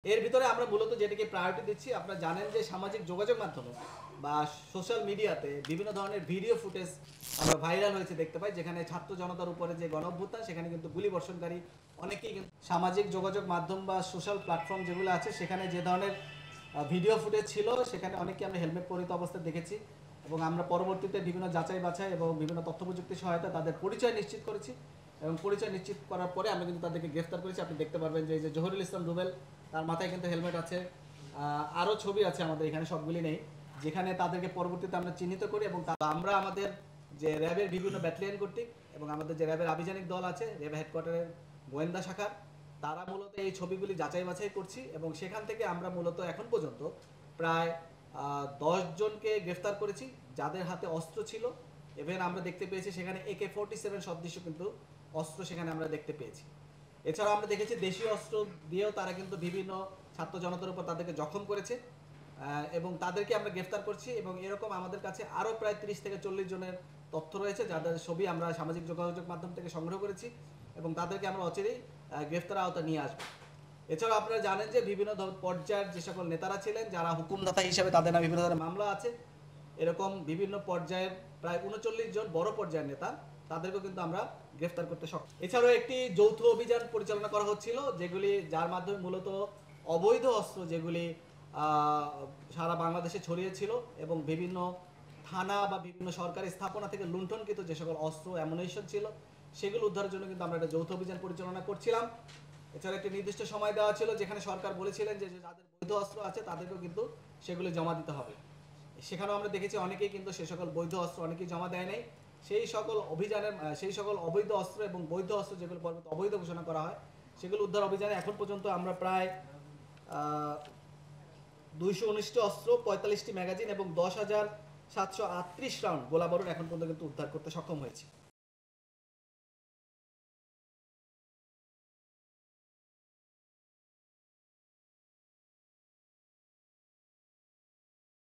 এর ভিতরে আমরা মূলত যেটাকে প্রায়োরিটি দিচ্ছি, আপনারা জানেন যে সামাজিক যোগাযোগ মাধ্যমে বা সোশ্যাল মিডিয়াতে বিভিন্ন ধরনের ভিডিও ফুটেজ আমরা ভাইরাল হয়েছে দেখতে পাই, যেখানে ছাত্র জনতার উপরে যে গণঅভ্যুত্থান সেখানে কিন্তু গুলি বর্ষণকারী অনেকেই কিন্তু সামাজিক যোগাযোগ মাধ্যম বা সোশ্যাল প্ল্যাটফর্ম যেগুলো আছে সেখানে যে ধরনের ভিডিও ফুটেজ ছিল সেখানে অনেকেই আমরা হেলমেট পরিহিত অবস্থায় দেখেছি এবং আমরা পরবর্তীতে বিভিন্ন যাচাই বাছাই এবং বিভিন্ন তথ্য প্রযুক্তির সহায়তা তাদের পরিচয় নিশ্চিত করেছি এবং পরিচয় নিশ্চিত করার পরে আমরা কিন্তু তাদেরকে গ্রেফতার করেছি। আপনি দেখতে পারবেন যে এই যে জহুরুল ইসলাম রুবেল, তার মাথায় কিন্তু হেলমেট আছে, আরও ছবি আছে আমাদের এখানে, সবগুলি নেই, যেখানে তাদেরকে পরবর্তীতে আমরা চিহ্নিত করি এবং আমরা আমাদের যে র্যাবের বিভিন্ন ব্যাটালিয়ন কর্তৃক এবং আমাদের যে র্যাবের আভিযানিক দল আছে, র্যাব হেডকোয়ার্টারের গোয়েন্দা শাখার, তারা মূলত এই ছবিগুলি যাচাই বাছাই করছি এবং সেখান থেকে আমরা মূলত এখন পর্যন্ত প্রায় 10 জনকে গ্রেফতার করেছি যাদের হাতে অস্ত্র ছিল। ইভেন আমরা দেখতে পেয়েছি সেখানে AK-47 সদৃশ কিন্তু অস্ত্র সেখানে আমরা দেখতে পেয়েছি। এছাড়াও আমরা দেখেছি দেশীয় অস্ত্র দিয়েও তারা কিন্তু বিভিন্ন ছাত্র জনতার উপর তাদেরকে জখম করেছে এবং তাদেরকে আমরা গ্রেফতার করছি এবং এরকম আমাদের কাছে আরও প্রায় 30 থেকে 40 জনের তথ্য রয়েছে যাদের ছবি আমরা সামাজিক যোগাযোগ মাধ্যম থেকে সংগ্রহ করেছি এবং তাদেরকে আমরা অচিরেই গ্রেফতার আওতা নিয়ে আসবো। এছাড়াও আপনারা জানেন যে বিভিন্ন পর্যায়ের যে সকল নেতারা ছিলেন যারা হুকুমদাতা হিসেবে তাদের নামে বিভিন্ন ধরনের মামলা আছে, এরকম বিভিন্ন পর্যায়ের প্রায় 39 জন বড় পর্যায়ের নেতা, তাদেরকেও কিন্তু আমরা গ্রেফতার করতে সক্ষম। এছাড়াও একটি যৌথ অভিযান পরিচালনা করা হচ্ছিল যেগুলি যার মাধ্যমে মূলত অবৈধ অস্ত্র যেগুলি সারা বাংলাদেশে ছড়িয়েছিল এবং বিভিন্ন থানা বা বিভিন্ন সরকারি স্থাপনা থেকে লুণ্ঠনকৃত যে সকল অস্ত্র অ্যামুনিশন ছিল সেগুলো উদ্ধারের জন্য কিন্তু আমরা একটা যৌথ অভিযান পরিচালনা করছিলাম। এছাড়া একটি নির্দিষ্ট সময় দেওয়া ছিল যেখানে সরকার বলেছিলেন যে যাদের বৈধ অস্ত্র আছে তাদেরকেও কিন্তু সেগুলো জমা দিতে হবে। সেখানেও আমরা দেখেছি অনেকেই কিন্তু সে সকল বৈধ অস্ত্র অনেকেই জমা দেয় নাই। সেই সকল অভিযানের সেই সকল অবৈধ অস্ত্র এবং বৈধ অস্ত্র যেগুলো পরবর্তী অবৈধ ঘোষণা করা হয় সেগুলো উদ্ধার অভিযানে এখন পর্যন্ত আমরা প্রায় 219টি অস্ত্র, 45টি ম্যাগাজিন এবং 10,738 রাউন্ড গোলাবারুদ এখন পর্যন্ত কিন্তু উদ্ধার করতে সক্ষম হয়েছি।